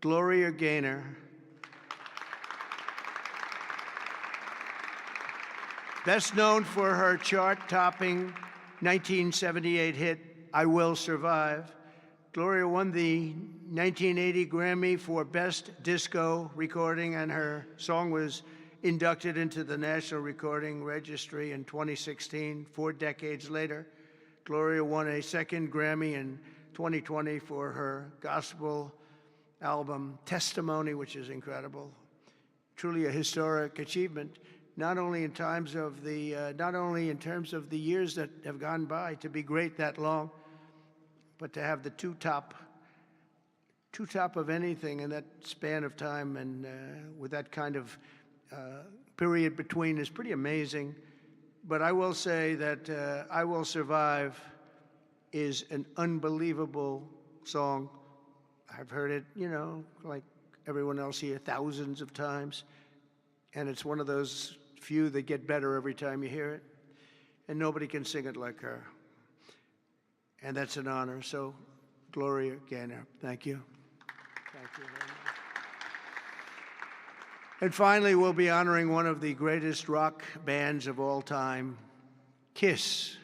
Gloria Gaynor. Best known for her chart-topping 1978 hit, I Will Survive, Gloria won the 1980 Grammy for Best Disco Recording, and her song was inducted into the National Recording Registry in 2016. 4 decades later, Gloria won a second Grammy in 2020 for her gospel album, Testimony, which is incredible. Truly a historic achievement, not only in terms of the years that have gone by to be great that long, but to have the two top of anything in that span of time, and with that kind of period between, is pretty amazing. But I will say that I Will Survive is an unbelievable song. I've heard it, like everyone else here, thousands of times. And it's one of those few that get better every time you hear it. And nobody can sing it like her. And that's an honor. So, Gloria Gaynor, thank you. Thank you very much. And finally, we'll be honoring one of the greatest rock bands of all time, Kiss.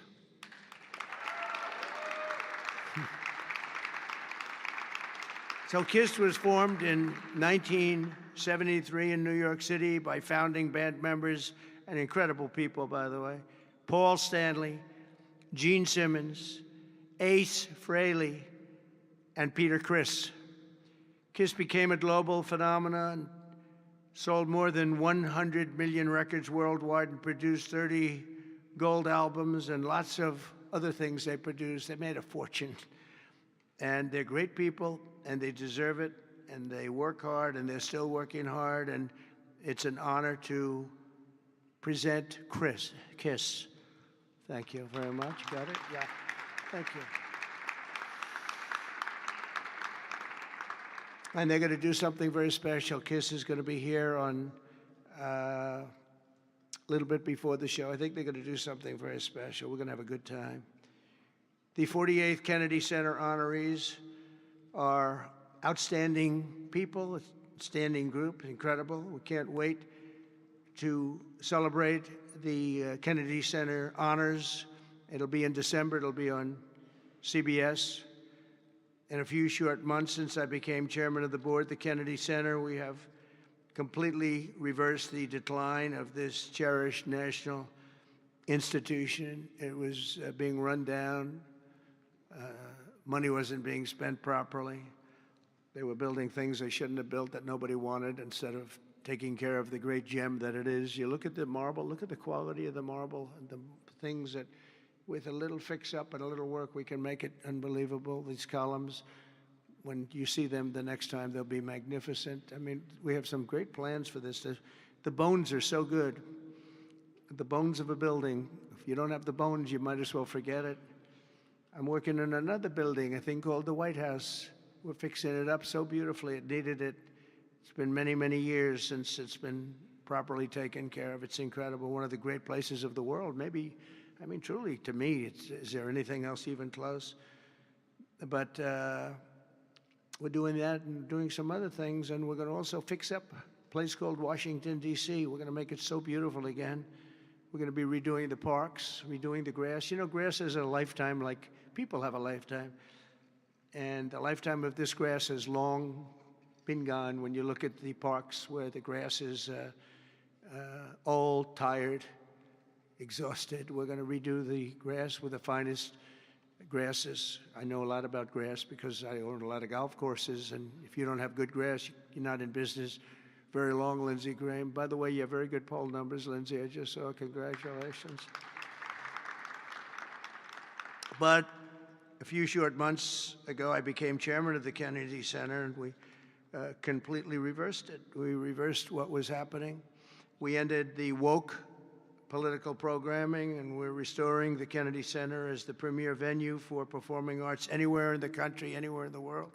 So Kiss was formed in 1973 in New York City by founding band members, and incredible people, by the way, Paul Stanley, Gene Simmons, Ace Frehley, and Peter Criss. Kiss became a global phenomenon, sold more than 100 million records worldwide, and produced 30 gold albums and lots of other things they produced. They made a fortune. And they're great people, and they deserve it, and they work hard, and they're still working hard, and it's an honor to present Kiss. Thank you very much. Got it? Yeah. Thank you. And they're going to do something very special. Kiss is going to be here on a little bit before the show. I think they're going to do something very special. We're going to have a good time. The 48th Kennedy Center honorees are outstanding people, outstanding group, incredible. We can't wait to celebrate the Kennedy Center honors. It'll be in December. It'll be on CBS. In a few short months since I became chairman of the board at the Kennedy Center, we have completely reversed the decline of this cherished national institution. It was being run down. Money wasn't being spent properly. They were building things they shouldn't have built that nobody wanted, instead of taking care of the great gem that it is. You look at the marble, look at the quality of the marble, and the things that, with a little fix-up and a little work, we can make it unbelievable. These columns, when you see them the next time, they'll be magnificent. I mean, we have some great plans for this. The bones are so good. The bones of a building, if you don't have the bones, you might as well forget it. I'm working on another building, a thing called the White House. We're fixing it up so beautifully. It needed it. It's been many, many years since it's been properly taken care of. It's incredible. One of the great places of the world. Maybe, I mean, truly, to me, is there anything else even close? But we're doing that and doing some other things, and we're going to also fix up a place called Washington, D.C. We're going to make it so beautiful again. We're going to be redoing the parks, redoing the grass. You know, grass is a lifetime, like people have a lifetime. And the lifetime of this grass has long been gone when you look at the parks where the grass is old, tired, exhausted. We're going to redo the grass with the finest grasses. I know a lot about grass because I own a lot of golf courses, and if you don't have good grass, you're not in business very long, Lindsey Graham. By the way, you have very good poll numbers, Lindsey. I just saw. Congratulations. But a few short months ago, I became chairman of the Kennedy Center, and we completely reversed it. We reversed what was happening. We ended the woke political programming, and we're restoring the Kennedy Center as the premier venue for performing arts anywhere in the country, anywhere in the world.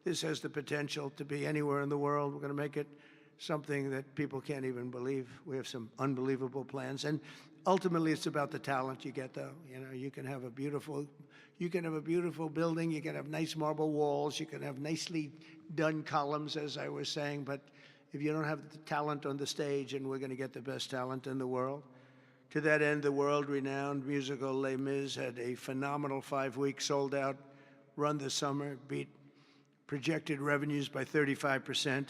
This has the potential to be anywhere in the world. We're going to make it something that people can't even believe. We have some unbelievable plans. And ultimately it's about the talent you get, though. You know, you can have a beautiful building, you can have nice marble walls, you can have nicely done columns, as I was saying, but if you don't have the talent on the stage, and we're going to get the best talent in the world. To that end, the world-renowned musical Les Mis had a phenomenal 5-week sold-out run this summer, beat projected revenues by 35%,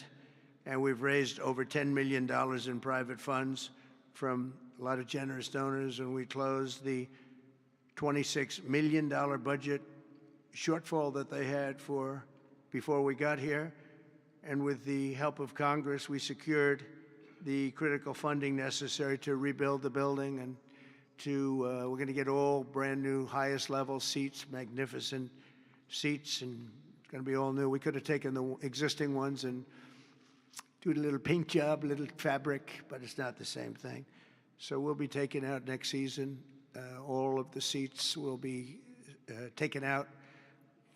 and we've raised over $10 million in private funds from a lot of generous donors, and we closed the $26 million budget shortfall that they had before we got here. And with the help of Congress, we secured the critical funding necessary to rebuild the building, and we're going to get all brand new, highest level seats, magnificent seats, and it's going to be all new. We could have taken the existing ones and do a little paint job, a little fabric, but it's not the same thing. So we'll be taking out next season. All of the seats will be taken out.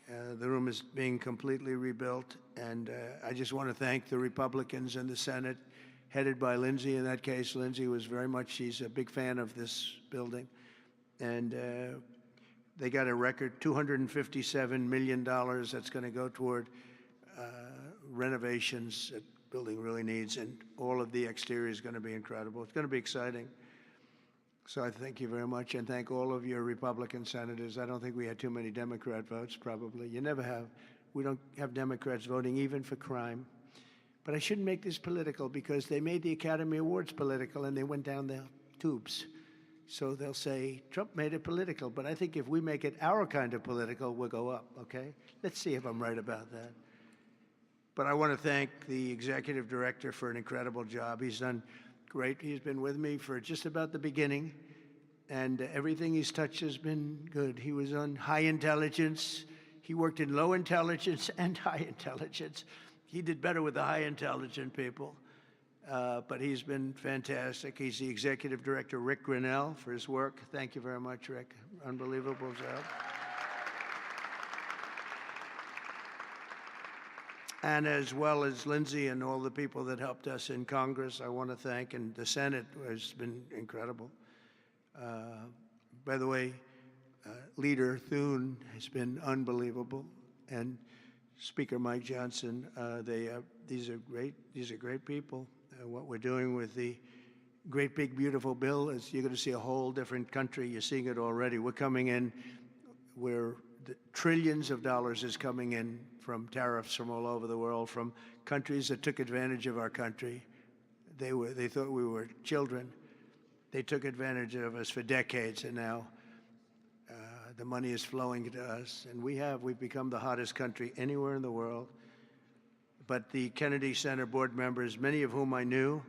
The room is being completely rebuilt, and I just want to thank the Republicans in the Senate, headed by Lindsey. In that case, Lindsey was she's a big fan of this building, and they got a record $257 million that's going to go toward renovations that the building really needs, and all of the exterior is going to be incredible. It's going to be exciting. So I thank you very much, and thank all of your Republican senators. I don't think we had too many Democrat votes, probably. You never have. We don't have Democrats voting even for crime. But I shouldn't make this political, because they made the Academy Awards political and they went down the tubes. So they'll say, Trump made it political. But I think if we make it our kind of political, we'll go up, okay? Let's see if I'm right about that. But I want to thank the executive director for an incredible job. He's done great. He's been with me for just about the beginning, and everything he's touched has been good. He was on high intelligence. He worked in low intelligence and high intelligence. He did better with the high intelligent people, but he's been fantastic. He's the executive director, Rick Grinnell, for his work. Thank you very much, Rick. Unbelievable job. And as well as Lindsey and all the people that helped us in Congress, I want to thank, and the Senate has been incredible. By the way, Leader Thune has been unbelievable, and Speaker Mike Johnson. These are great people. What we're doing with the great big beautiful bill is you're going to see a whole different country. You're seeing it already. We're coming in where the trillions of dollars is coming in from tariffs from all over the world, from countries that took advantage of our country. They thought we were children. They took advantage of us for decades, and now the money is flowing to us, and we've become the hottest country anywhere in the world. But the Kennedy Center board members, many of whom I knew,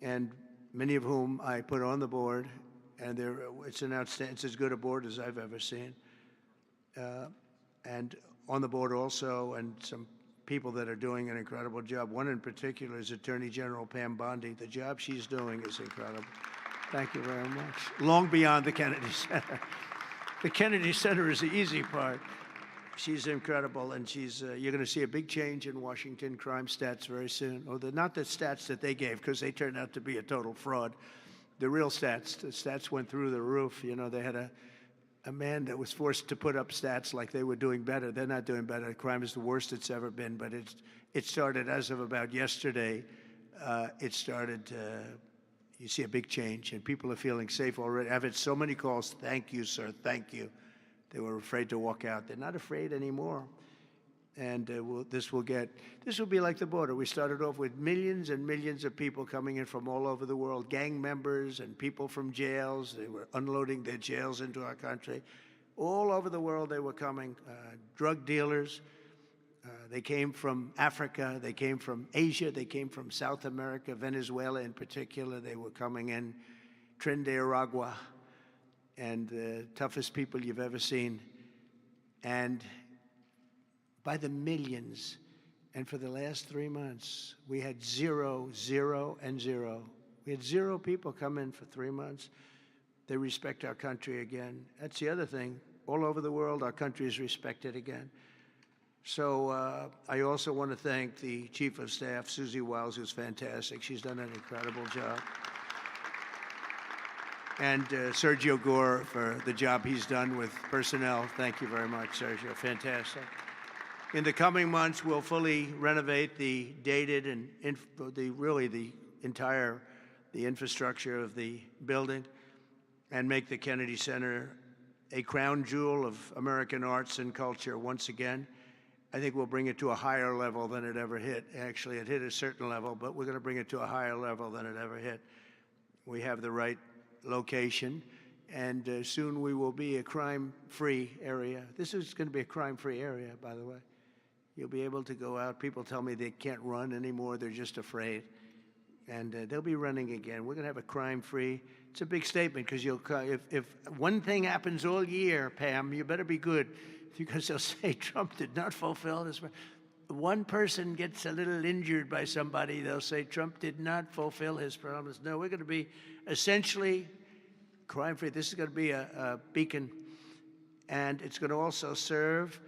and many of whom I put on the board, and it's as good a board as I've ever seen. And on the board also, and some people that are doing an incredible job. One in particular is Attorney General Pam Bondi. The job she's doing is incredible. Thank you very much. Long beyond the Kennedy Center. The Kennedy Center is the easy part. She's incredible, and you're going to see a big change in Washington crime stats very soon. Not the stats that they gave, because they turned out to be a total fraud. The real stats, the stats went through the roof. You know, they had a man that was forced to put up stats like they were doing better. They're not doing better. Crime is the worst it's ever been, but it started as of about yesterday. You see a big change, and people are feeling safe already. I've had so many calls, thank you, sir, thank you. They were afraid to walk out. They're not afraid anymore. And this will be like the border. We started off with millions and millions of people coming in from all over the world, gang members and people from jails. They were unloading their jails into our country. All over the world they were coming, drug dealers. They came from Africa. They came from Asia. They came from South America, Venezuela in particular. They were coming in, Trinidad, and the toughest people you've ever seen. And by the millions. And for the last 3 months, we had 0, 0, and 0. We had 0 people come in for 3 months. They respect our country again. That's the other thing. All over the world, our country is respected again. So I also want to thank the Chief of Staff, Susie Wiles, who's fantastic. She's done an incredible job. And Sergio Gore for the job he's done with personnel. Thank you very much, Sergio. Fantastic. In the coming months, we'll fully renovate the dated and the infrastructure of the building and make the Kennedy Center a crown jewel of American arts and culture once again. I think we'll bring it to a higher level than it ever hit. Actually, it hit a certain level, but we're going to bring it to a higher level than it ever hit. We have the right location, and soon we will be a crime-free area. This is going to be a crime-free area, by the way. You'll be able to go out. People tell me they can't run anymore. They're just afraid. And they'll be running again. We're going to have a crime-free. It's a big statement because if one thing happens all year, Pam, you better be good, because they'll say Trump did not fulfill this. One person gets a little injured by somebody, they'll say Trump did not fulfill his promise. No, we're going to be essentially crime-free. This is going to be a beacon, and it's going to also serve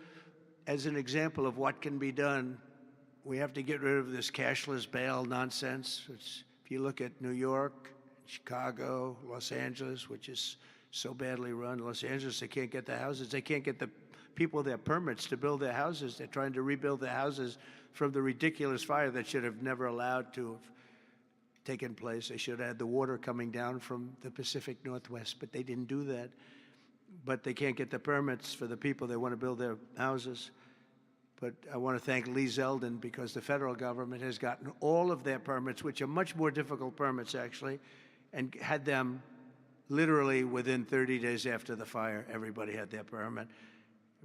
as an example of what can be done. We have to get rid of this cashless bail nonsense. If you look at New York, Chicago, Los Angeles, which is so badly run. Los Angeles, they can't get the houses. They can't get the people their permits to build their houses. They're trying to rebuild their houses from the ridiculous fire that should have never allowed to have taken place. They should have had the water coming down from the Pacific Northwest, but they didn't do that. But they can't get the permits for the people that want to build their houses. But I want to thank Lee Zeldin, because the federal government has gotten all of their permits, which are much more difficult permits, actually, and had them literally within 30 days after the fire. Everybody had their permit.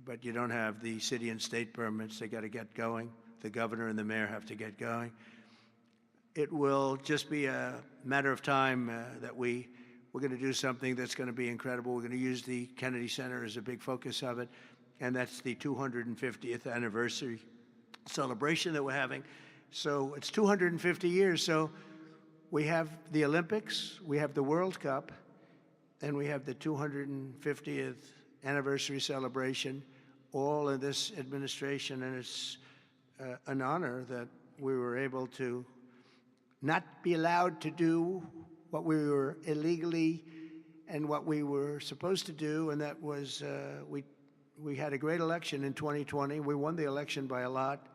But you don't have the city and state permits. They got to get going. The governor and the mayor have to get going. It will just be a matter of time that we're going to do something that's going to be incredible. We're going to use the Kennedy Center as a big focus of it, and that's the 250th anniversary celebration that we're having. So it's 250 years. So we have the Olympics, we have the World Cup, and we have the 250th anniversary celebration, all in this administration, and it's an honor that we were able to not be allowed to do what we were illegally and what we were supposed to do, and that was we had a great election in 2020. We won the election by a lot,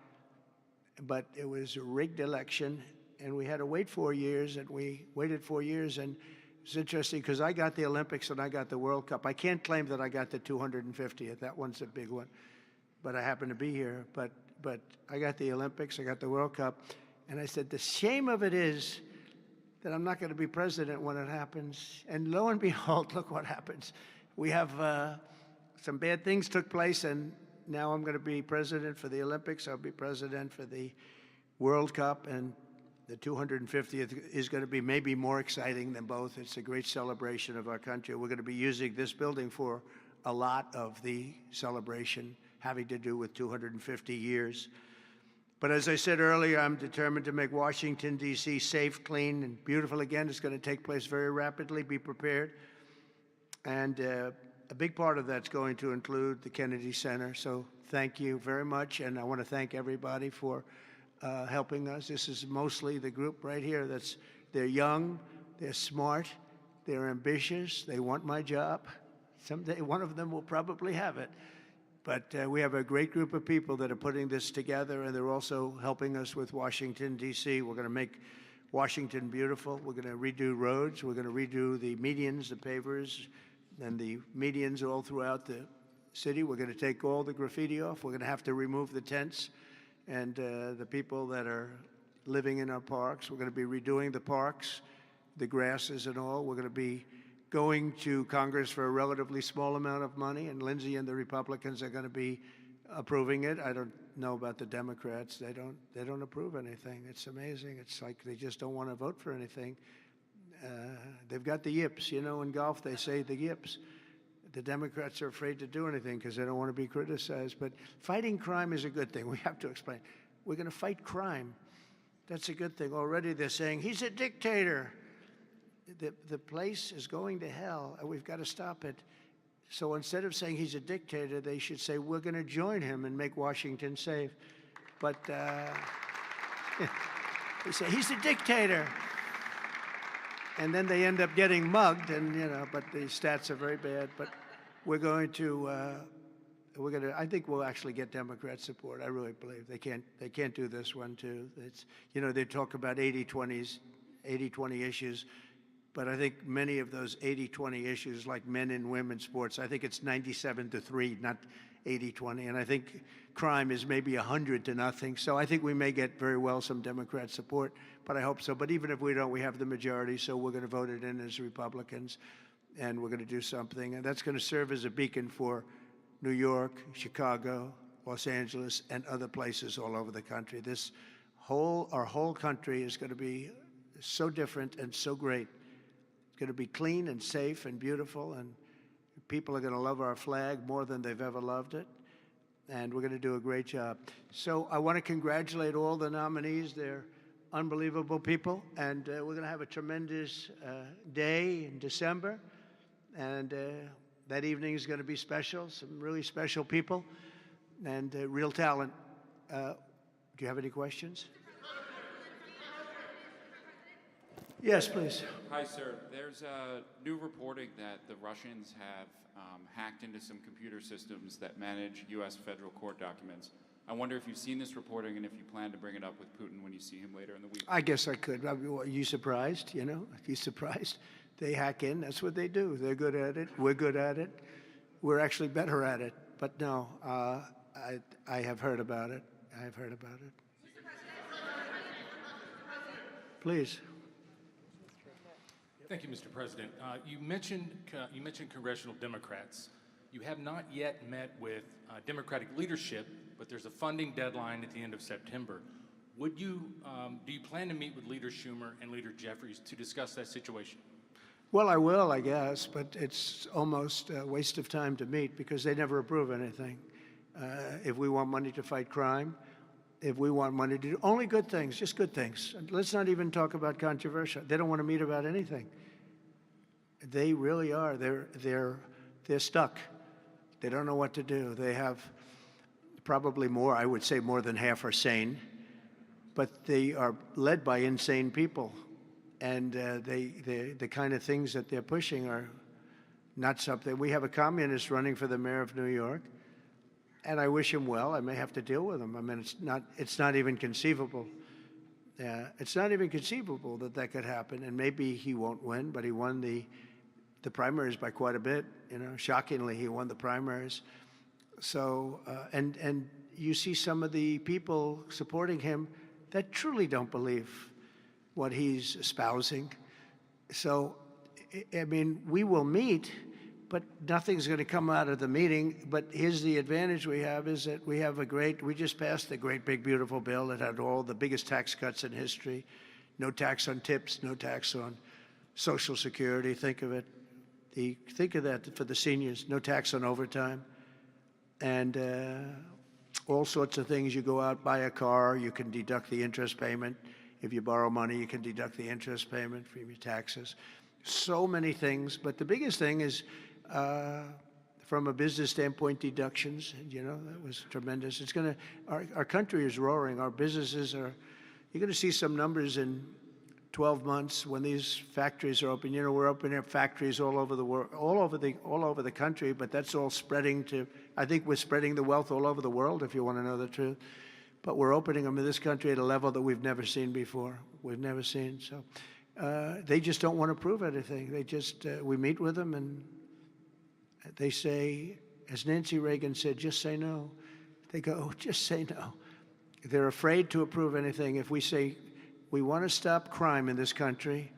but it was a rigged election, and we had to wait 4 years, and we waited 4 years, and it's interesting because I got the Olympics and I got the World Cup. I can't claim that I got the 250th. That one's a big one, but I happen to be here. But I got the Olympics, I got the World Cup, and I said, the shame of it is that I'm not going to be president when it happens. And lo and behold, look what happens. We have some bad things took place, and now I'm going to be president for the Olympics. I'll be president for the World Cup, and the 250th is going to be maybe more exciting than both. It's a great celebration of our country. We're going to be using this building for a lot of the celebration having to do with 250 years. But as I said earlier, I'm determined to make Washington, D.C. safe, clean, and beautiful again. It's going to take place very rapidly. Be prepared. And a big part of that's going to include the Kennedy Center. So thank you very much. And I want to thank everybody for helping us. This is mostly the group right here. They're young, they're smart, they're ambitious, they want my job. Someday one of them will probably have it. But we have a great group of people that are putting this together, and they're also helping us with Washington, D.C. We're going to make Washington beautiful. We're going to redo roads. We're going to redo the medians, the pavers, and the medians all throughout the city. We're going to take all the graffiti off. We're going to have to remove the tents and the people that are living in our parks. We're going to be redoing the parks, the grasses and all. We're going to be going to Congress for a relatively small amount of money, and Lindsey and the Republicans are going to be approving it. I don't know about the Democrats. They don't approve anything. It's amazing. It's like they just don't want to vote for anything. They've got the yips. You know, in golf they say the yips. The Democrats are afraid to do anything because they don't want to be criticized. But fighting crime is a good thing. We have to explain. We're going to fight crime. That's a good thing. Already they're saying, he's a dictator. The place is going to hell, and we've got to stop it. So instead of saying he's a dictator, they should say, we're going to join him and make Washington safe. But they say, he's a dictator. and then they end up getting mugged, and but the stats are very bad. But we're going to, I think we'll actually get Democrat support. I really believe they can't do this one too. It's, they talk about 80-20s, 80-20 issues, but I think many of those 80-20 issues, like men and women's sports, I think it's 97-3, not 80-20, and I think crime is maybe 100-0. So I think we may get very well some Democrat support, but I hope so. But even if we don't, we have the majority, so we're going to vote it in as Republicans, and we're going to do something, and that's going to serve as a beacon for New York, Chicago, Los Angeles, and other places all over the country. Our whole country is going to be so different and so great. It's going to be clean and safe and beautiful, and people are going to love our flag more than they've ever loved it, and we're going to do a great job. So I want to congratulate all the nominees. They're unbelievable people, and we're going to have a tremendous day in December, and that evening is going to be special, some really special people and real talent. Do you have any questions? Yes, please. Hi, sir. There's new reporting that the Russians have hacked into some computer systems that manage U.S. federal court documents. I wonder if you've seen this reporting and if you plan to bring it up with Putin when you see him later in the week. I guess I could. Are you surprised? Are you surprised? They hack in. That's what they do. They're good at it. We're good at it. We're actually better at it. But no, I have heard about it. I have heard about it. Please. Thank you, Mr. President. You mentioned congressional Democrats. You have not yet met with Democratic leadership, but there's a funding deadline at the end of September. Do you plan to meet with Leader Schumer and Leader Jeffries to discuss that situation? Well, I will, I guess, but it's almost a waste of time to meet because they never approve anything. If we want money to fight crime, if we want money to do only good things, just good things. Let's not even talk about controversial. They don't want to meet about anything. They really are. They're stuck. They don't know what to do. They have probably more, I would say more than half are sane, but they are led by insane people. And the kind of things that they're pushing are not something. We have a communist running for the mayor of New York, and I wish him well. I may have to deal with him. I mean, it's not even conceivable. It's not even conceivable that could happen. And maybe he won't win, but he won the primaries by quite a bit. Shockingly, he won the primaries. So and you see some of the people supporting him that truly don't believe what he's espousing. So, I mean, we will meet, but nothing's going to come out of the meeting. But here's the advantage we have is that we just passed a great, big, beautiful bill that had all the biggest tax cuts in history. No tax on tips, no tax on Social Security. Think of it. Think of that for the seniors. No tax on overtime. And all sorts of things. You go out, buy a car, you can deduct the interest payment. If you borrow money, you can deduct the interest payment from your taxes. So many things, but the biggest thing is, from a business standpoint, deductions. That was tremendous. Our country is roaring. Our businesses are. You're going to see some numbers in 12 months when these factories are open. We're opening up factories all over the world, all over the country. But that's all spreading to. I think we're spreading the wealth all over the world, if you want to know the truth. But we're opening them in this country at a level that we've never seen before. We've never seen. So they just don't want to prove anything. They just, we meet with them and they say, as Nancy Reagan said, just say no. They go, just say no. They're afraid to approve anything. If we say, we want to stop crime in this country,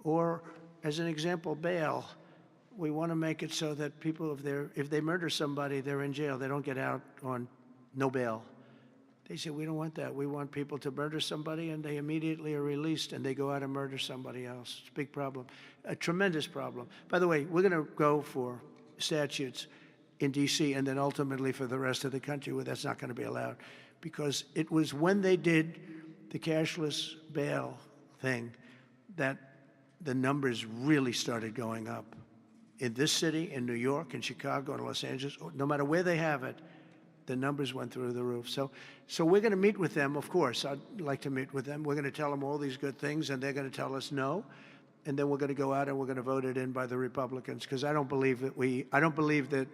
or as an example, bail, we want to make it so that people, if they murder somebody, they're in jail. They don't get out on no bail. They say, we don't want that. We want people to murder somebody and they immediately are released and they go out and murder somebody else. It's a big problem, a tremendous problem. By the way, we're going to go for statutes in D.C. and then ultimately for the rest of the country where that's not going to be allowed. Because it was when they did the cashless bail thing that the numbers really started going up. In this city, in New York, in Chicago, in Los Angeles, no matter where they have it, the numbers went through the roof. So we're going to meet with them, of course. I'd like to meet with them. We're going to tell them all these good things, and they're going to tell us no. and then we're going to go out and we're going to vote it in by the Republicans, because I don't believe that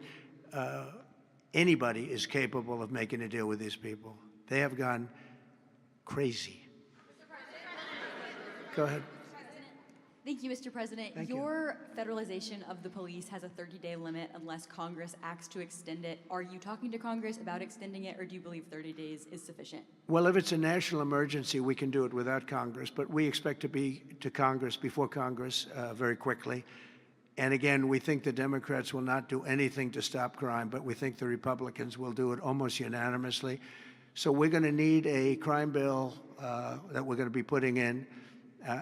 anybody is capable of making a deal with these people. They have gone crazy. Go ahead. Thank you, Mr. President. Thank you. Your federalization of the police has a 30-day limit unless Congress acts to extend it. Are you talking to Congress about extending it, or do you believe 30 days is sufficient? Well, if it's a national emergency, we can do it without Congress, but we expect to be to Congress, before Congress, very quickly. And again, we think the Democrats will not do anything to stop crime, but we think the Republicans will do it almost unanimously. So we're going to need a crime bill that we're going to be putting in,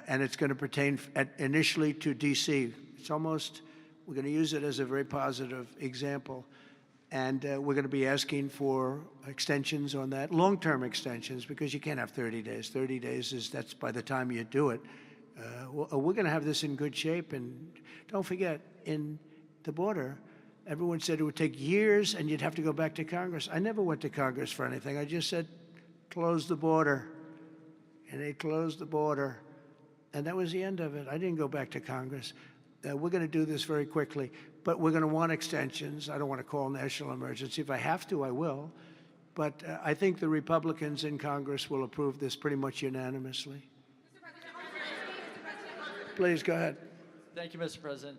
and it's going to pertain initially to D.C. We're going to use it as a very positive example. And we're going to be asking for extensions on that, long-term extensions, because you can't have 30 days. 30 days that's by the time you do it. We're going to have this in good shape. And don't forget, in the border, everyone said it would take years and you'd have to go back to Congress. I never went to Congress for anything. I just said, close the border. And they closed the border. And that was the end of it. I didn't go back to Congress. We're going to do this very quickly, but we're going to want extensions. I don't want to call national emergency. If I have to, I will. But I think the Republicans in Congress will approve this pretty much unanimously. Please, go ahead. Thank you, Mr. President.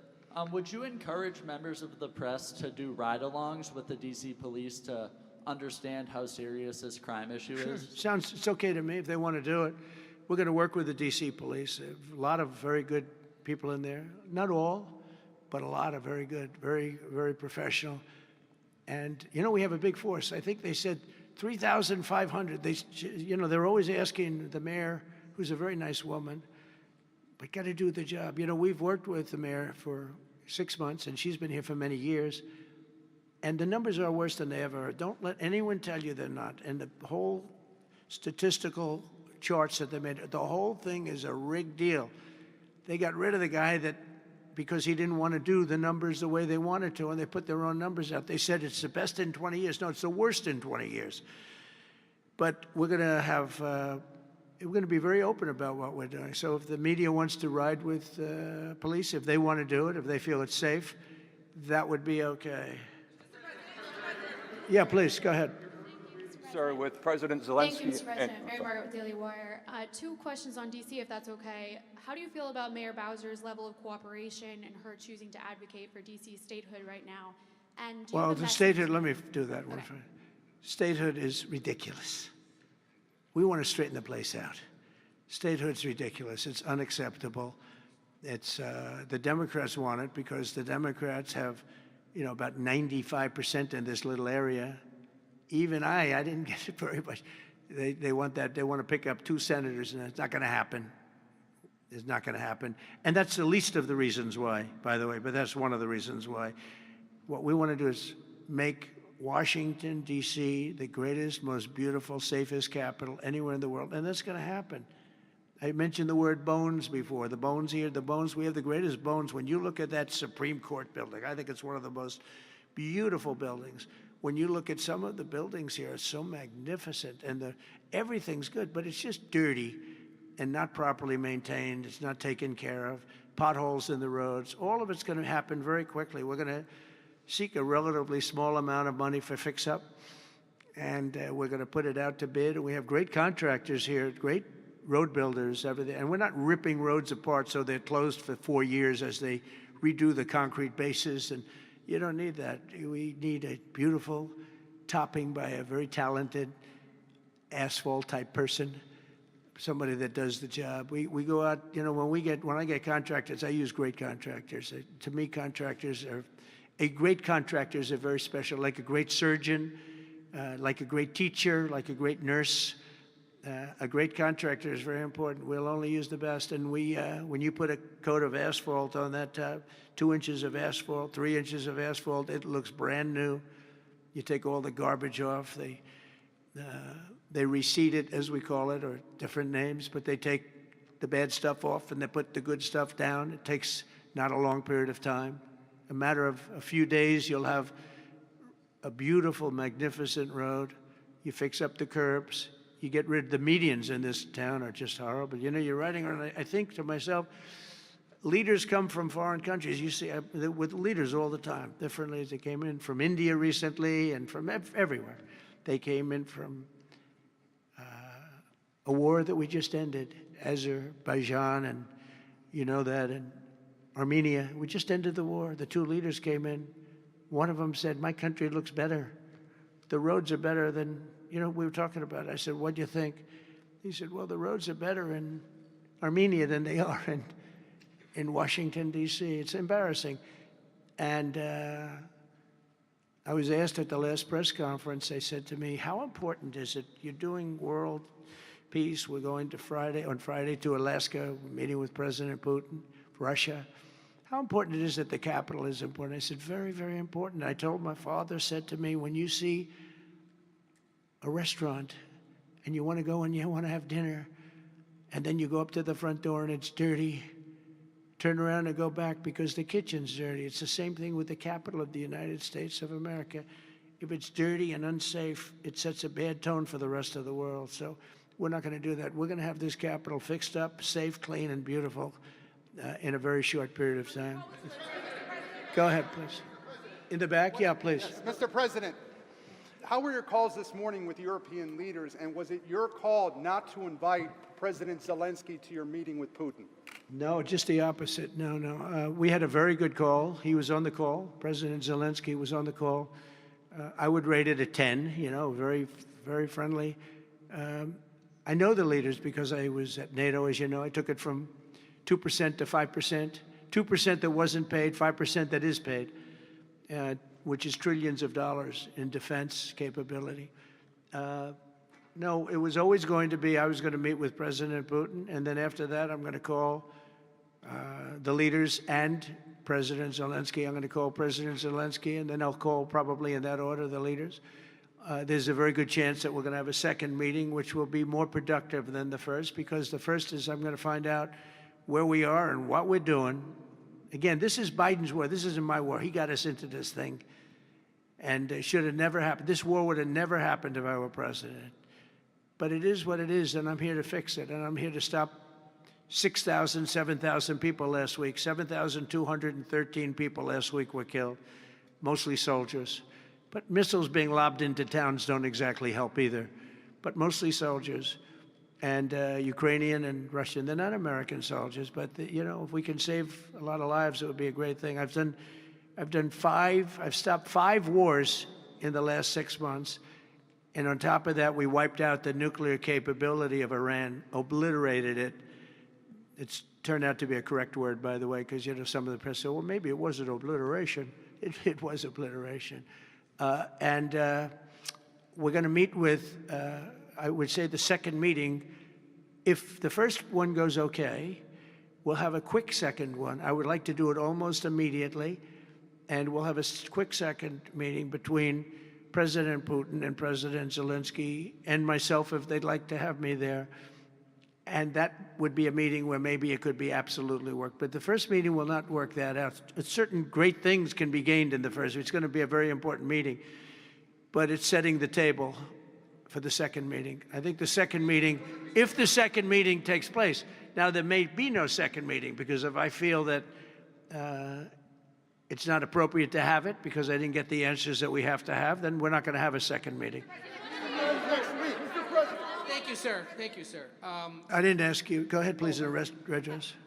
Would you encourage members of the press to do ride-alongs with the D.C. police to understand how serious this crime issue is? It's okay to me if they want to do it. We're going to work with the D.C. police. A lot of very good people in there. Not all, but a lot of very good, very, very professional. And, we have a big force. I think they said 3,500. They're always asking the mayor, who's a very nice woman, but got to do the job. We've worked with the mayor for 6 months, and she's been here for many years. And the numbers are worse than they ever are. Don't let anyone tell you they're not. And the whole statistical charts that they made, the whole thing is a rigged deal. They got rid of the guy because he didn't want to do the numbers the way they wanted to, and they put their own numbers out. They said it's the best in 20 years. No, it's the worst in 20 years. But we're going to be very open about what we're doing. So if the media wants to ride with police, if they want to do it, if they feel it's safe, that would be okay. Yeah, please, go ahead. Sir, with President Zelensky. Thank you, Mr. President. Mary Margaret with Daily Wire. 2 questions on D.C., if that's okay. How do you feel about Mayor Bowser's level of cooperation and her choosing to advocate for D.C. statehood right now? And Well, the statehood, let me do that one first. Statehood is ridiculous. We want to straighten the place out. Statehood's ridiculous. It's unacceptable. It's the Democrats want it because the Democrats have, about 95% in this little area. Even I didn't get it very much. They want that. They want to pick up 2 senators, and it's not going to happen. It's not going to happen. And that's the least of the reasons why, by the way, but that's one of the reasons why. What we want to do is make Washington, D.C., the greatest, most beautiful, safest capital anywhere in the world, and that's going to happen. I mentioned the word bones before. The bones here, we have the greatest bones. When you look at that Supreme Court building, I think it's one of the most beautiful buildings. When you look at some of the buildings here, it's so magnificent, and everything's good, but it's just dirty and not properly maintained. It's not taken care of. Potholes in the roads. All of it's going to happen very quickly. We're going to seek a relatively small amount of money for fix-up, and we're going to put it out to bid. And we have great contractors here, great road builders, everything. And we're not ripping roads apart so they're closed for 4 years as they redo the concrete bases. And you don't need that. We need a beautiful topping by a very talented asphalt-type person, somebody that does the job. We go out, when I get contractors, I use great contractors. To me, a great contractor is very special, like a great surgeon, like a great teacher, like a great nurse. A great contractor is very important. We'll only use the best. And when you put a coat of asphalt on that top, 2 inches of asphalt, 3 inches of asphalt, it looks brand new. You take all the garbage off. They reseed it, as we call it, or different names, but they take the bad stuff off and they put the good stuff down. It takes not a long period of time. A matter of a few days, you'll have a beautiful, magnificent road. You fix up the curbs. You get rid of the medians in this town are just horrible. You're riding around, I think to myself, leaders come from foreign countries. You see with leaders all the time. Different leaders. They came in from India recently and from everywhere. They came in from a war that we just ended, Azerbaijan, and you know that, and Armenia. We just ended the war. The two leaders came in. One of them said, "My country looks better. The roads are better than, we were talking about it." I said, "What do you think?" He said, "Well, the roads are better in Armenia than they are in Washington, D.C. It's embarrassing." And I was asked at the last press conference, they said to me, "How important is it? You're doing world peace. We're going on Friday to Alaska, meeting with President Putin, Russia. How important it is that the capital is important?" I said, "Very, very important." I told my father, said to me, "When you see a restaurant and you want to go and you want to have dinner, and then you go up to the front door and it's dirty, turn around and go back because the kitchen's dirty." It's the same thing with the capital of the United States of America. If it's dirty and unsafe, it sets a bad tone for the rest of the world. So we're not going to do that. We're going to have this capital fixed up, safe, clean, and beautiful in a very short period of time. Go ahead, please. In the back? Yeah, please. Yes, Mr. President, how were your calls this morning with European leaders, and was it your call not to invite President Zelensky to your meeting with Putin? No, just the opposite. No. We had a very good call. He was on the call. President Zelensky was on the call. I would rate it a 10, very, very friendly. I know the leaders because I was at NATO, as you know. I took it from 2% to 5%, 2% that wasn't paid, 5% that is paid, which is trillions of dollars in defense capability. No, it was always going to be, I was going to meet with President Putin, and then after that, I'm going to call the leaders and President Zelensky. I'm going to call President Zelensky, and then I'll call, probably in that order, the leaders. There's a very good chance that we're going to have a second meeting, which will be more productive than the first, because the first is I'm going to find out where we are and what we're doing. Again, this is Biden's war. This isn't my war. He got us into this thing, and it should have never happened. This war would have never happened if I were president. But it is what it is, and I'm here to fix it, and I'm here to stop 6,000, 7,000 people last week. 7,213 people last week were killed, mostly soldiers. But missiles being lobbed into towns don't exactly help either, but mostly soldiers. And Ukrainian and Russian, they're not American soldiers, but if we can save a lot of lives, it would be a great thing. I've stopped 5 wars in the last 6 months. And on top of that, we wiped out the nuclear capability of Iran, obliterated it. It's turned out to be a correct word, by the way, because some of the press said, well, maybe it wasn't obliteration. It was obliteration. And we're going to meet with, I would say, the second meeting. If the first one goes okay, we'll have a quick second one. I would like to do it almost immediately. And we'll have a quick second meeting between President Putin and President Zelensky and myself, if they'd like to have me there. And that would be a meeting where maybe it could be absolutely work. But the first meeting will not work that out. Certain great things can be gained in the first. It's going to be a very important meeting. But it's setting the table for the second meeting. I think the second meeting, if the second meeting takes place. Now, there may be no second meeting, because if I feel that it's not appropriate to have it because I didn't get the answers that we have to have, then we're not going to have a second meeting. Thank you, sir. Thank you, sir. I didn't ask you. Go ahead, please, and address.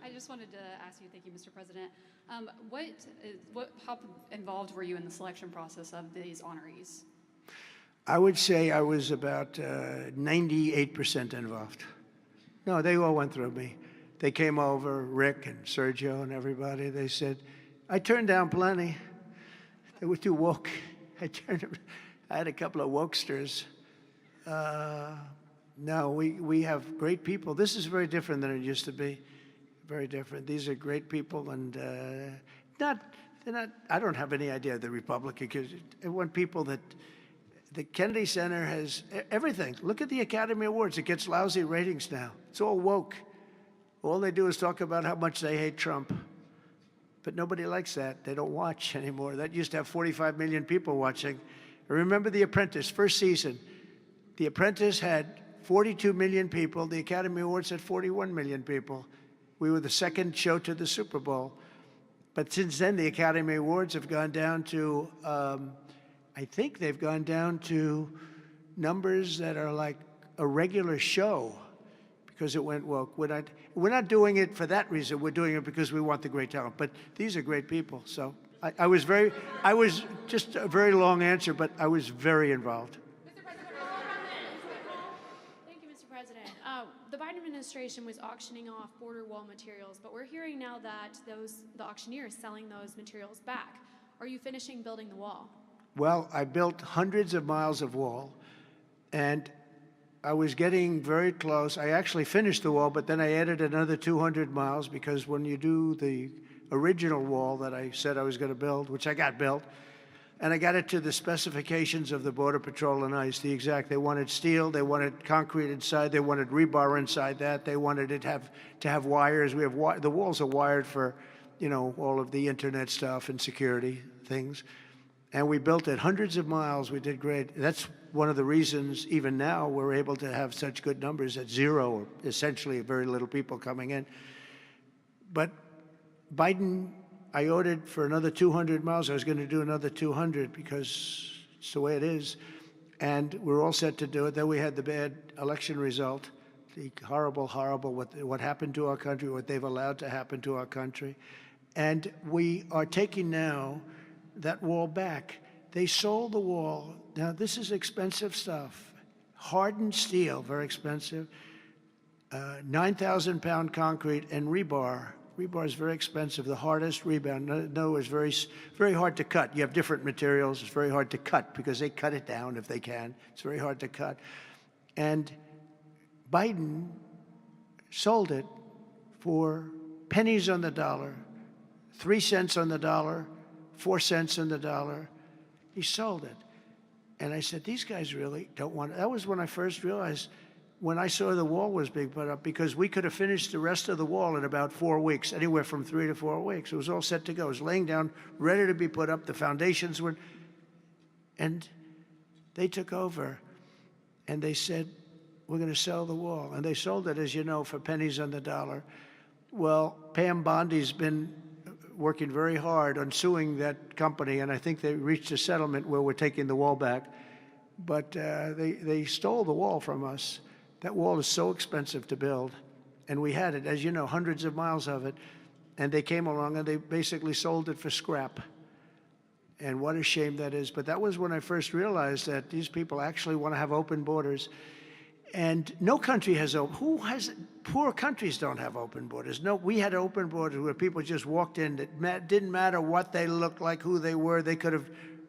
I just wanted to ask you, thank you, Mr. President. How involved were you in the selection process of these honorees? I would say I was about 98% involved. No, they all went through me. They came over, Rick and Sergio and everybody. They said, I turned down plenty. They were too woke. I had a couple of wokesters. No, we have great people. This is very different than it used to be. Very different. These are great people, and they're not. I don't have any idea of the Republican, because I want people that. The Kennedy Center has everything. Look at the Academy Awards. It gets lousy ratings now. It's all woke. All they do is talk about how much they hate Trump. But nobody likes that. They don't watch anymore. That used to have 45 million people watching. I remember The Apprentice, first season. The Apprentice had 42 million people. The Academy Awards had 41 million people. We were the second show to the Super Bowl. But since then, the Academy Awards have gone down to, I think they've gone down to numbers that are like a regular show because it went woke. We're not doing it for that reason. We're doing it because we want the great talent. But these are great people. So I was just a very long answer, but I was very involved. Thank you, Mr. President. The Biden administration was auctioning off border wall materials, but we're hearing now that the auctioneer is selling those materials back. Are you finishing building the wall? Well, I built hundreds of miles of wall, and I was getting very close. I actually finished the wall, but then I added another 200 miles because when you do the original wall that I said I was going to build, which I got built, and I got it to the specifications of the Border Patrol and ICE, the exact. They wanted steel, they wanted concrete inside, they wanted rebar inside that, they wanted it to have wires. The walls are wired for, all of the internet stuff and security things. And we built it hundreds of miles. We did great. That's one of the reasons, even now, we're able to have such good numbers at zero, or essentially very little people coming in. But Biden, I ordered for another 200 miles. I was going to do another 200 because it's the way it is. And we're all set to do it. Then we had the bad election result, the horrible, what happened to our country, what they've allowed to happen to our country. And we are taking now that wall back. They sold the wall. Now, this is expensive stuff. Hardened steel, very expensive. 9,000-pound concrete and rebar. Rebar is very expensive, the hardest rebar. No, it's very hard to cut. You have different materials. It's very hard to cut because they cut it down if they can. It's very hard to cut. And Biden sold it for pennies on the dollar, 3 cents on the dollar, 4 cents on the dollar. He sold it. And I said, these guys really don't want it. That was when I first realized, when I saw the wall was being put up, because we could have finished the rest of the wall in about 4 weeks, anywhere from 3 to 4 weeks. It was all set to go. It was laying down, ready to be put up. The foundations were, and they took over, and they said, we're going to sell the wall. And they sold it, as you know, for pennies on the dollar. Well, Pam Bondi's been working very hard on suing that company, and I think they reached a settlement where we're taking the wall back. But they stole the wall from us. That wall is so expensive to build, and we had it, as you know, hundreds of miles of it, and they came along and they basically sold it for scrap. And what a shame that is. But that was when I first realized that these people actually want to have open borders. And no country has poor countries don't have open borders. No, we had open borders where people just walked in. It didn't matter what they looked like, who they were.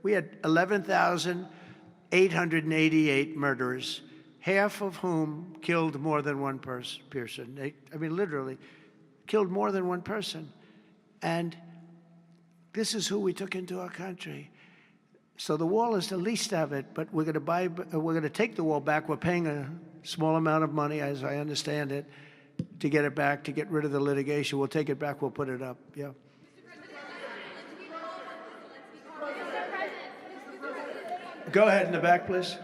We had 11,888 murderers, half of whom killed more than one person. Literally killed more than one person. And this is who we took into our country. So the wall is the least of it, but we're going to take the wall back. We're paying a small amount of money, as I understand it, to get it back, to get rid of the litigation. We'll take it back. We'll put it up. Yeah. Go ahead in the back, please.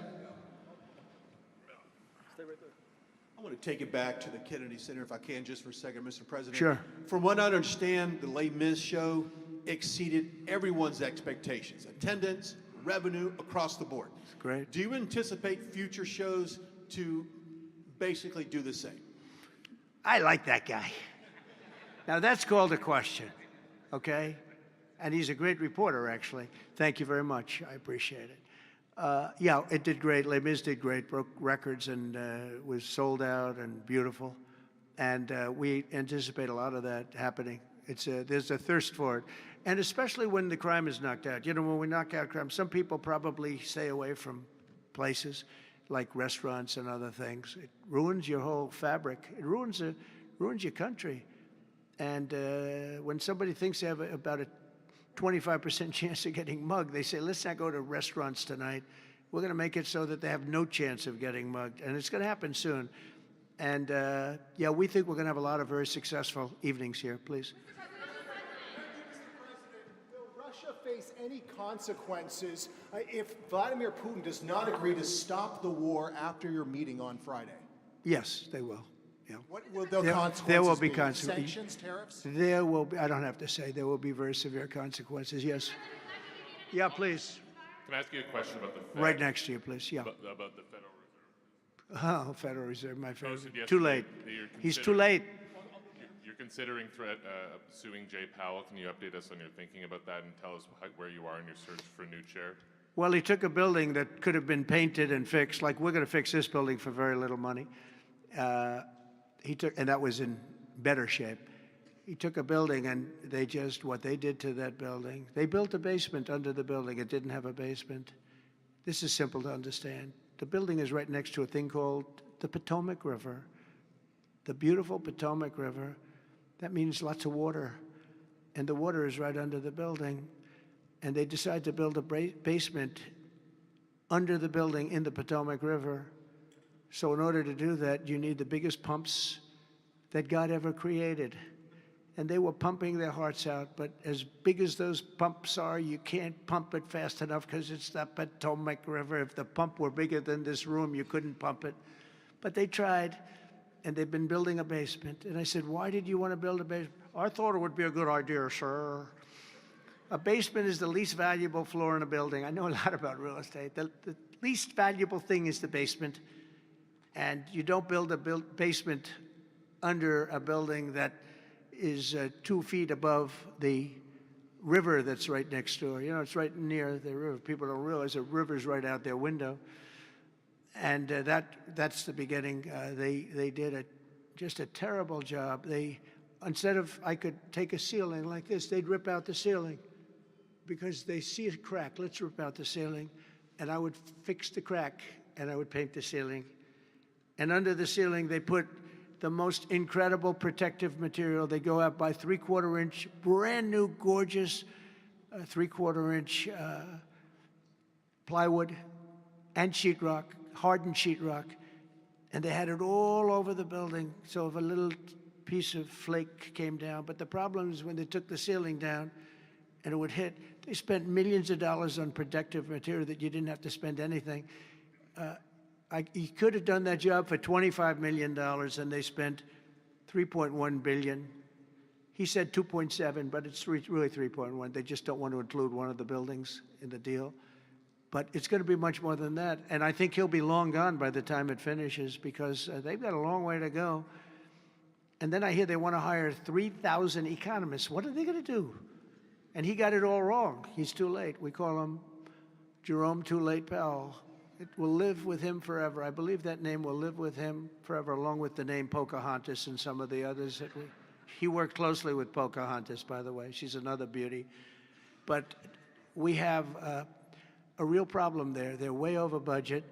I want to take it back to the Kennedy Center, if I can, just for a second, Mr. President. Sure. From what I understand, the Les Mis show exceeded everyone's expectations. Attendance, revenue, across the board. Great. Do you anticipate future shows to basically do the same? I like that guy. Now, that's called a question, okay? And he's a great reporter, actually. Thank you very much. I appreciate it. Yeah, it did great. Les Mis did great, broke records, and was sold out and beautiful. And we anticipate a lot of that happening. There's a thirst for it. And especially when the crime is knocked out. You know, when we knock out crime, some people probably stay away from places like restaurants and other things. It ruins your whole fabric. It ruins your country. And when somebody thinks they have about a 25% chance of getting mugged, they say, let's not go to restaurants tonight. We're going to make it so that they have no chance of getting mugged. And it's going to happen soon. And yeah, we think we're going to have a lot of very successful evenings here. Please. Will Russia face any consequences if Vladimir Putin does not agree to stop the war after your meeting on Friday? Yes, they will. What will the There- consequences there will be be? consequences. Sanctions, tariffs? There will be, I don't have to say, there will be very severe consequences, yes. Yeah, please. Can I ask you a question about the Fed? Right next to you, please, yeah. About the Federal Reserve. Oh, Federal Reserve, my favorite. Posted yesterday Too late. that you're He's too considering- late. You're considering suing Jay Powell. Can you update us on your thinking about that and tell us where you are in your search for a new chair? Well, he took a building that could have been painted and fixed, like we're going to fix this building for very little money. And that was in better shape. He took a building and what they did to that building, they built a basement under the building. It didn't have a basement. This is simple to understand. The building is right next to a thing called the Potomac River. The beautiful Potomac River. That means lots of water. And the water is right under the building. And they decide to build a basement under the building in the Potomac River. So in order to do that, you need the biggest pumps that God ever created. And they were pumping their hearts out, but as big as those pumps are, you can't pump it fast enough because it's the Potomac River. If the pump were bigger than this room, you couldn't pump it. But they tried, and they've been building a basement. And I said, why did you want to build a basement? I thought it would be a good idea, sir. A basement is the least valuable floor in a building. I know a lot about real estate. The least valuable thing is the basement. And you don't build a basement under a building that is 2 feet above the river that's right next door. You know, it's right near the river. People don't realize the river's right out their window. And that's the beginning. They did just a terrible job. Instead of, I could take a ceiling like this, they'd rip out the ceiling because they see a crack. Let's rip out the ceiling. And I would fix the crack and I would paint the ceiling. And under the ceiling, they put the most incredible protective material. They go out by 3/4 inch, brand new, gorgeous 3/4 inch plywood and sheetrock, hardened sheetrock. And they had it all over the building. So if a little piece of flake came down, but the problem is when they took the ceiling down and it would hit, they spent millions of dollars on protective material that you didn't have to spend anything. He could have done that job for $25 million, and they spent $3.1 billion. He said 2.7, but it's really 3.1. They just don't want to include one of the buildings in the deal. But it's going to be much more than that. And I think he'll be long gone by the time it finishes because they've got a long way to go. And then I hear they want to hire 3,000 economists. What are they going to do? And he got it all wrong. He's too late. We call him Jerome Too Late Powell. It will live with him forever. I believe that name will live with him forever, along with the name Pocahontas and some of the others that he worked closely with Pocahontas, by the way. She's another beauty. But we have a real problem there. They're way over budget,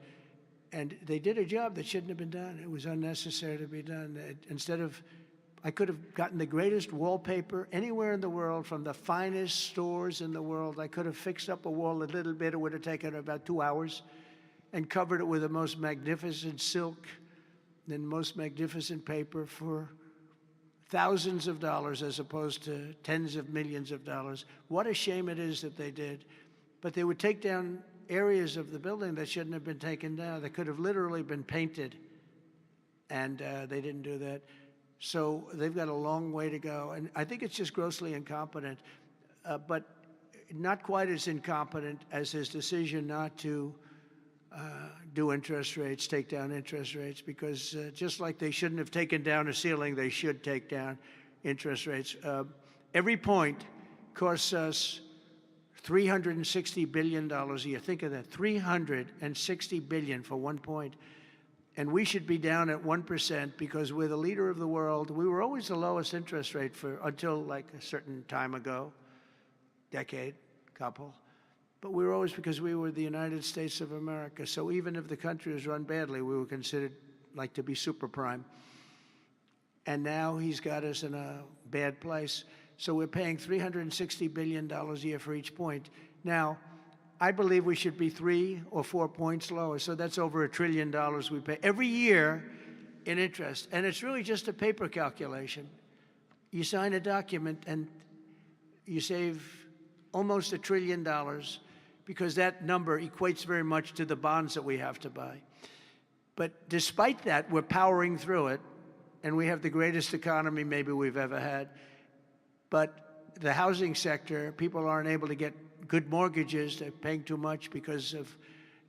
and they did a job that shouldn't have been done. It was unnecessary to be done. I could have gotten the greatest wallpaper anywhere in the world from the finest stores in the world. I could have fixed up a wall a little bit. It would have taken about 2 hours. And covered it with the most magnificent silk and most magnificent paper for thousands of dollars as opposed to tens of millions of dollars. What a shame it is that they did. But they would take down areas of the building that shouldn't have been taken down. That could have literally been painted, and they didn't do that. So they've got a long way to go. And I think it's just grossly incompetent, but not quite as incompetent as his decision not to do interest rates, take down interest rates, because just like they shouldn't have taken down a ceiling, they should take down interest rates. Every point costs us $360 billion a year. Think of that, $360 billion for 1 point. And we should be down at 1% because we're the leader of the world. We were always the lowest interest rate until like a certain time ago, decade, couple. But we were always, because we were the United States of America. So even if the country was run badly, we were considered like to be super prime. And now he's got us in a bad place. So we're paying $360 billion a year for each point. Now, I believe we should be 3 or 4 points lower. So that's over $1 trillion we pay every year in interest. And it's really just a paper calculation. You sign a document and you save almost $1 trillion because that number equates very much to the bonds that we have to buy. But despite that, we're powering through it. and we have the greatest economy maybe we've ever had. But the housing sector, people aren't able to get good mortgages. They're paying too much because of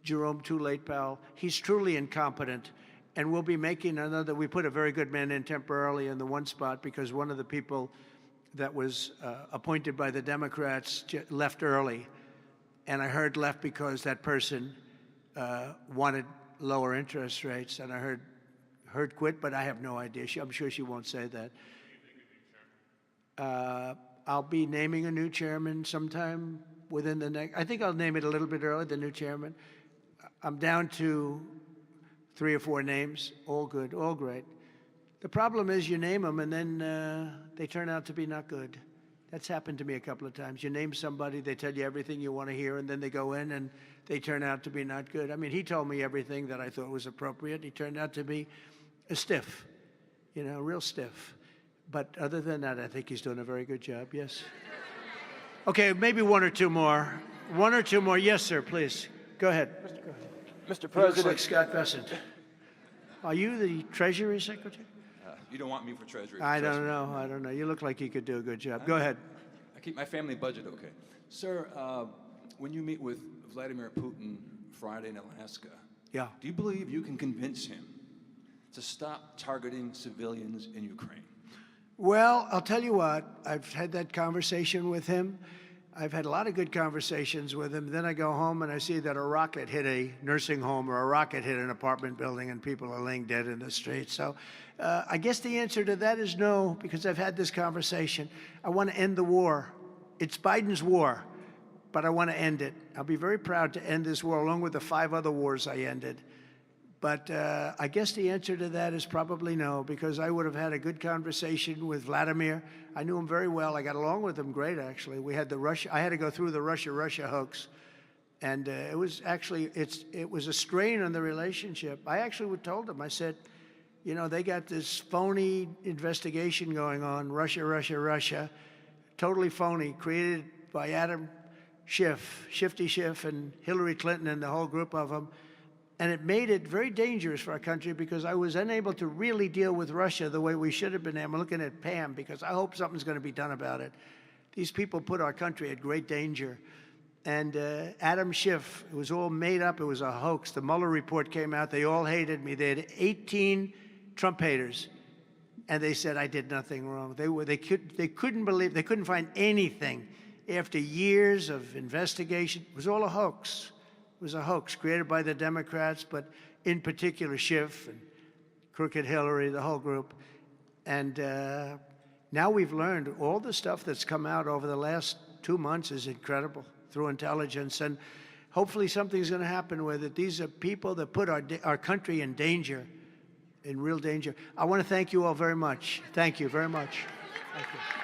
Jerome Too Late Powell. He's truly incompetent, and we'll be making another. We put a very good man in temporarily in the one spot because one of the people that was appointed by the Democrats left early, and I heard left because that person wanted lower interest rates, and I heard quit, but I have no idea. I'm sure she won't say that. I'll be naming a new chairman sometime within the next. I think I'll name it a little bit early. The new chairman. I'm down to 3 or 4 names. All good, all great. The problem is you name them and then they turn out to be not good. That's happened to me a couple of times. You name somebody, they tell you everything you want to hear, and then they go in and they turn out to be not good. I mean, he told me everything that I thought was appropriate. He turned out to be a stiff, real stiff. But other than that, I think he's doing a very good job, yes. Okay, maybe 1 or 2 more. 1 or 2 more. Yes, sir, please. Go ahead. Mr. He looks President. like Scott Bessent. Are you the Treasury Secretary? You don't want me for Treasury. I don't know. You look like you could do a good job. Go ahead. I keep my family budget okay. Sir, when you meet with Vladimir Putin Friday in Alaska, Yeah. do you believe you can convince him to stop targeting civilians in Ukraine? Well, I'll tell you what. I've had that conversation with him. I've had a lot of good conversations with him. Then I go home and I see that a rocket hit a nursing home or a rocket hit an apartment building and people are laying dead in the street. So I guess the answer to that is no, because I've had this conversation. I want to end the war. It's Biden's war, but I want to end it. I'll be very proud to end this war along with the 5 other wars I ended. But I guess the answer to that is probably no, because I would have had a good conversation with Vladimir. I knew him very well. I got along with him great, actually. We had the Russia. I had to go through the Russia hoax, and it was actually it was a strain on the relationship. I actually told him. I said, they got this phony investigation going on, Russia, totally phony, created by Adam Schiff, Shifty Schiff, and Hillary Clinton and the whole group of them. And it made it very dangerous for our country because I was unable to really deal with Russia the way we should have been. I'm looking at Pam because I hope something's going to be done about it. These people put our country at great danger. And Adam Schiff, it was all made up. It was a hoax. The Mueller report came out. They all hated me. They had 18 Trump haters. And they said I did nothing wrong. They couldn't believe, they couldn't find anything. After years of investigation, it was all a hoax. It was a hoax created by the Democrats, but in particular Schiff and Crooked Hillary, the whole group. And now we've learned all the stuff that's come out over the last 2 months is incredible through intelligence. And hopefully something's going to happen with it. These are people that put our country in danger, in real danger. I want to thank you all very much. Thank you very much. Thank you.